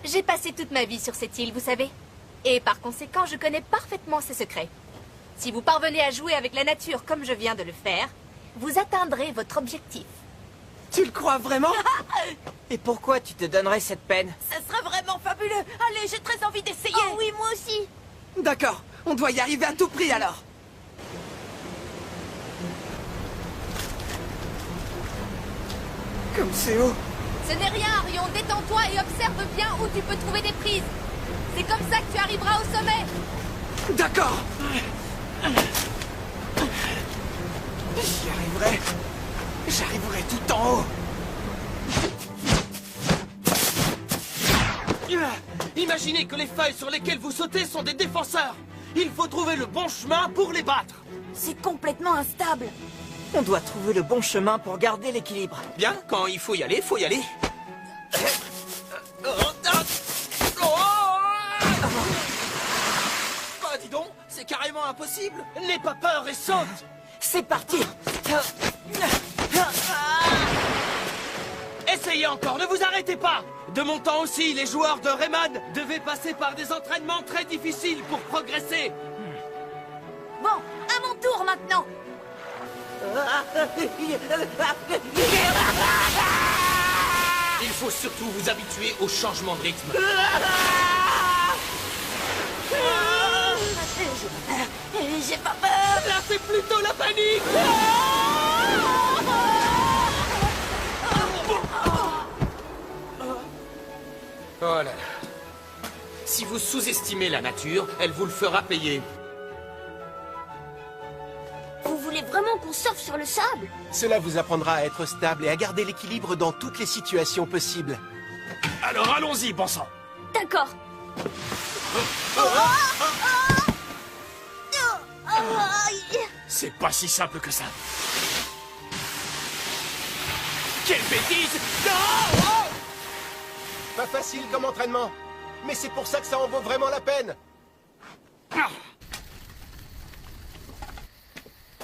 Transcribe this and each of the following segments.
J'ai passé toute ma vie sur cette île, vous savez. Et par conséquent, je connais parfaitement ses secrets. Si vous parvenez à jouer avec la nature comme je viens de le faire, vous atteindrez votre objectif. Tu le crois vraiment? Et pourquoi tu te donnerais cette peine? Ça serait vraiment fabuleux. Allez, j'ai très envie d'essayer. Oh oui, moi aussi. D'accord, on doit y arriver à tout prix alors. Comme c'est haut. Ce n'est rien, Arion. Détends-toi et observe bien où tu peux trouver des prises. C'est comme ça que tu arriveras au sommet. D'accord. J'y arriverai. J'arriverai tout en haut. Imaginez que les feuilles sur lesquelles vous sautez sont des défenseurs. Il faut trouver le bon chemin pour les battre. C'est complètement instable. On doit trouver le bon chemin pour garder l'équilibre. Bien, quand il faut y aller, faut y aller. Bah dis donc, c'est carrément impossible. N'aie pas peur et saute. C'est parti. Essayez encore, ne vous arrêtez pas. De mon temps aussi, les joueurs de Rayman devaient passer par des entraînements très difficiles pour progresser. Bon, à mon tour maintenant. Il faut surtout vous habituer au changement de rythme. J'ai pas peur. Là, c'est plutôt la panique. Oh là là. Si vous sous-estimez la nature, elle vous le fera payer. Vous voulez vraiment qu'on surfe sur le sable? Cela vous apprendra à être stable et à garder l'équilibre dans toutes les situations possibles. Alors allons-y, bon sang. D'accord. C'est pas si simple que ça. Quelle bêtise! Non! Oh! Pas facile comme entraînement, mais c'est pour ça que ça en vaut vraiment la peine.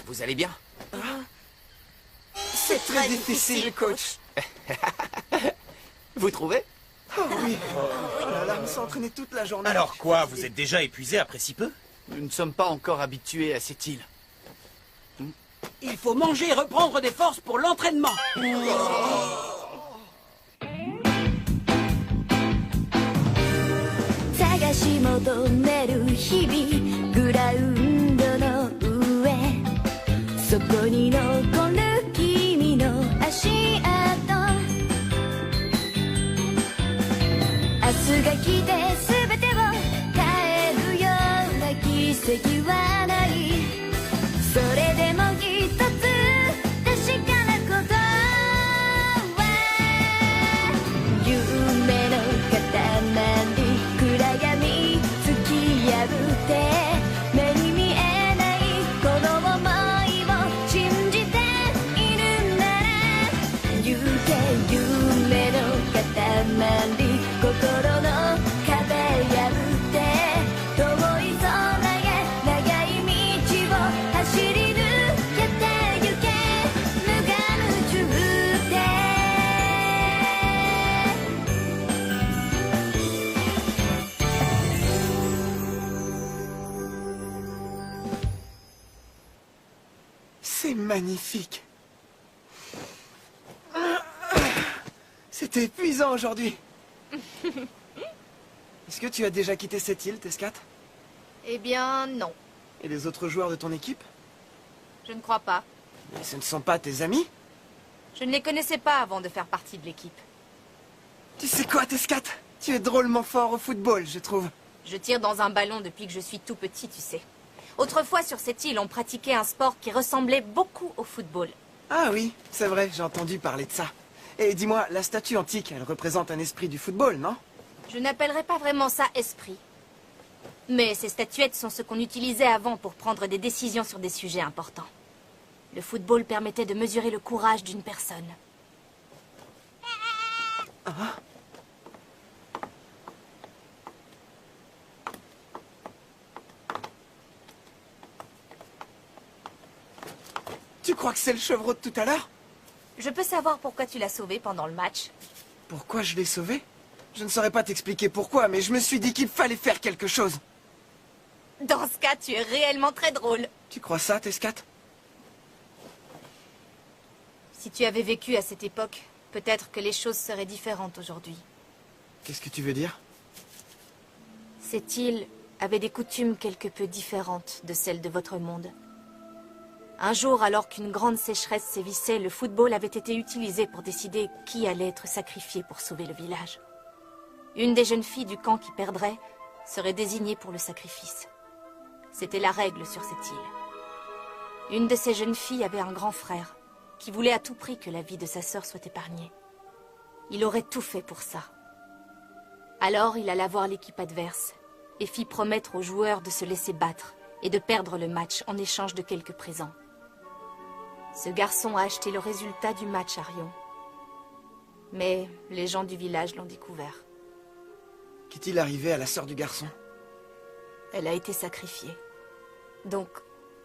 Vous allez bien? C'est Très difficile, coach. Vous trouvez? Oh oui. Oh là là, on s'est entraîné toute la journée. Alors quoi, vous êtes déjà épuisé après si peu? Nous ne sommes pas encore habitués à cette île. Il faut manger et reprendre des forces pour l'entraînement. 探し求める日々グラウンドの上そこに残る君の足跡明日が来て全てを変えるような奇跡はないそれでも一つ確かなことは夢の塊暗闇突き破って目に見えないこの想いを信じているなら行け夢の塊心の壁破って遠い空へ長い道を走り抜けてゆけ無我夢中でC'est magnifique. C'était épuisant aujourd'hui. Est-ce que tu as déjà quitté cette île, Tescat? Eh bien, non. Et les autres joueurs de ton équipe? Je ne crois pas. Mais ce ne sont pas tes amis? Je ne les connaissais pas avant de faire partie de l'équipe. Tu sais quoi, Tescat? Tu es drôlement fort au football, je trouve. Je tire dans un ballon depuis que je suis tout petit, tu sais. Autrefois, sur cette île, on pratiquait un sport qui ressemblait beaucoup au football. Ah oui, c'est vrai, j'ai entendu parler de ça. Et dis-moi, la statue antique, elle représente un esprit du football, non? Je n'appellerais pas vraiment ça esprit. Mais ces statuettes sont ce qu'on utilisait avant pour prendre des décisions sur des sujets importants. Le football permettait de mesurer le courage d'une personne. Tu crois que c'est le chevreau de tout à l'heure? Je peux savoir pourquoi tu l'as sauvé pendant le match? Pourquoi je l'ai sauvé? Je ne saurais pas t'expliquer pourquoi, mais je me suis dit qu'il fallait faire quelque chose. Dans ce cas, tu es réellement très drôle. Tu crois ça, Tescat? Si tu avais vécu à cette époque, peut-être que les choses seraient différentes aujourd'hui. Qu'est-ce que tu veux dire? Cette île avait des coutumes quelque peu différentes de celles de votre monde. Un jour, alors qu'une grande sécheresse sévissait, le football avait été utilisé pour décider qui allait être sacrifié pour sauver le village. Une des jeunes filles du camp qui perdrait serait désignée pour le sacrifice. C'était la règle sur cette île. Une de ces jeunes filles avait un grand frère qui voulait à tout prix que la vie de sa sœur soit épargnée. Il aurait tout fait pour ça. Alors il alla voir l'équipe adverse et fit promettre aux joueurs de se laisser battre et de perdre le match en échange de quelques présents. Ce garçon a acheté le résultat du match à Rion. Mais les gens du village l'ont découvert. Qu'est-il arrivé à la sœur du garçon? Elle a été sacrifiée. Donc,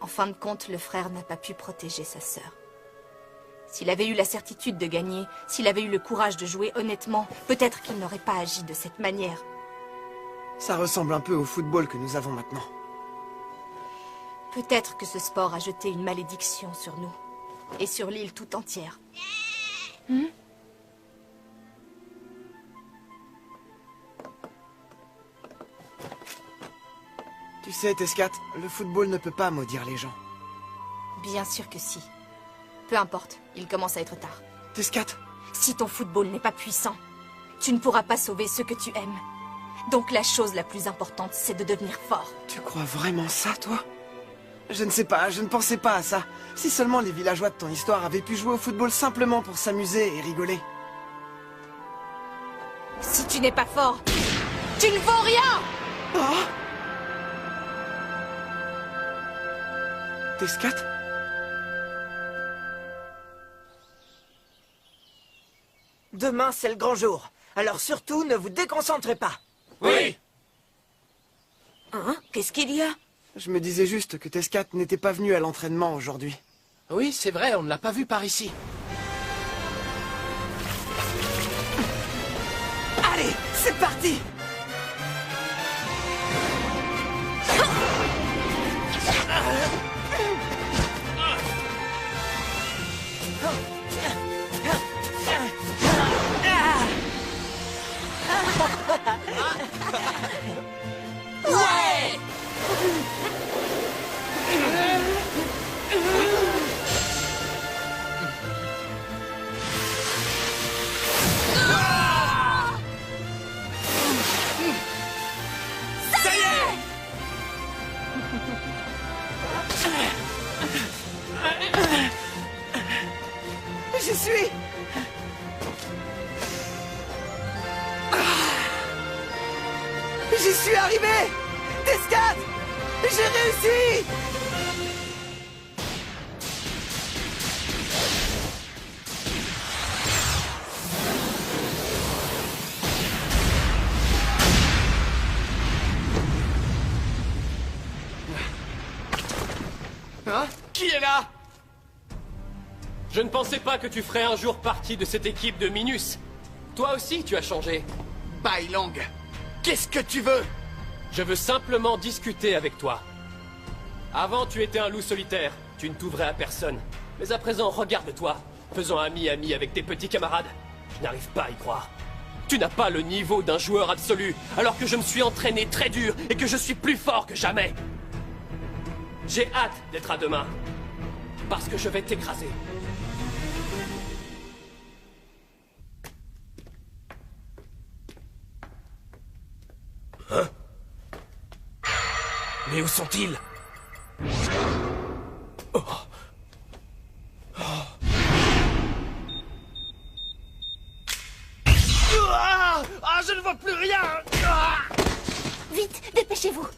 en fin de compte, le frère n'a pas pu protéger sa sœur. S'il avait eu la certitude de gagner, s'il avait eu le courage de jouer honnêtement, peut-être qu'il n'aurait pas agi de cette manière. Ça ressemble un peu au football que nous avons maintenant. Peut-être que ce sport a jeté une malédiction sur nous. Et sur l'île tout entière. Tu sais, Tescat, le football ne peut pas maudire les gens. Bien sûr que si. Peu importe, il commence à être tard. Tescat, Si ton football n'est pas puissant, tu ne pourras pas sauver ceux que tu aimes. Donc la chose la plus importante, c'est de devenir fort. tu crois vraiment ça, toi? Je ne sais pas, je ne pensais pas à ça. Si seulement les villageois de ton histoire avaient pu jouer au football simplement pour s'amuser et rigoler. Si tu n'es pas fort, tu ne vaux rien! Oh! Tescat? Demain, c'est le grand jour. Alors surtout, ne vous déconcentrez pas. Oui! Hein? Qu'est-ce qu'il y a? Je me disais juste que Tescat n'était pas venu à l'entraînement aujourd'hui. Oui, c'est vrai, on ne l'a pas vu par ici. Allez, c'est parti! Ouais! Ça y est! J'y suis! J'y suis arrivé! Tescat! J'ai réussi! Hein? Qui est là? Je ne pensais pas que tu ferais un jour partie de cette équipe de Minus. Toi aussi, tu as changé. Bailang, qu'est-ce que tu veux? Je veux simplement discuter avec toi. Avant, tu étais un loup solitaire. Tu ne t'ouvrais à personne. Mais à présent, regarde-toi. Faisant ami-ami avec tes petits camarades. Je n'arrive pas à y croire. Tu n'as pas le niveau d'un joueur absolu, alors que je me suis entraîné très dur et que je suis plus fort que jamais. J'ai hâte d'être à demain. Parce que je vais t'écraser. Hein? Mais où sont-ils? Oh. Oh. Ah, je ne vois plus rien. Vite, dépêchez-vous.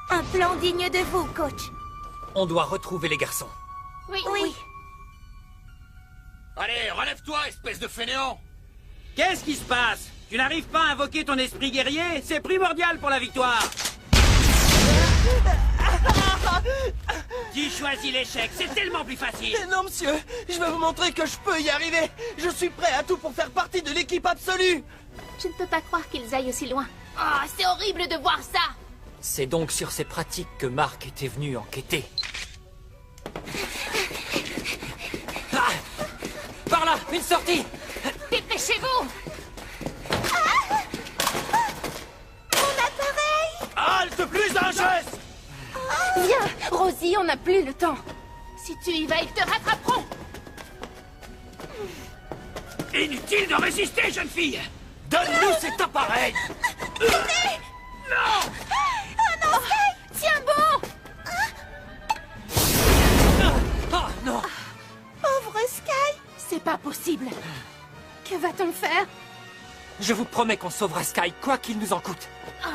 Un plan digne de vous, coach. On doit retrouver les garçons. Oui. Allez, relève-toi, espèce de fainéant! Qu'est-ce qui se passe? Tu n'arrives pas à invoquer ton esprit guerrier? C'est primordial pour la victoire. Tu choisis l'échec, c'est tellement plus facile. Mais non, monsieur, je vais vous montrer que je peux y arriver. Je suis prêt à tout pour faire partie de l'équipe absolue. Je ne peux pas croire qu'ils aillent aussi loin. Oh, c'est horrible de voir ça. C'est donc sur ces pratiques que Marc était venu enquêter. Ah! Par là, une sortie! Dépêchez-vous. Halte, plus d'un geste. Viens, Rosie, on n'a plus le temps. Si tu y vas, ils te rattraperont. Inutile de résister, jeune fille. Donne-nous cet appareil. Non. Tiens bon. Oh non! Pauvre Sky. C'est pas possible. Que va-t-on faire? Je vous promets qu'on sauvera Sky, quoi qu'il nous en coûte. Ah.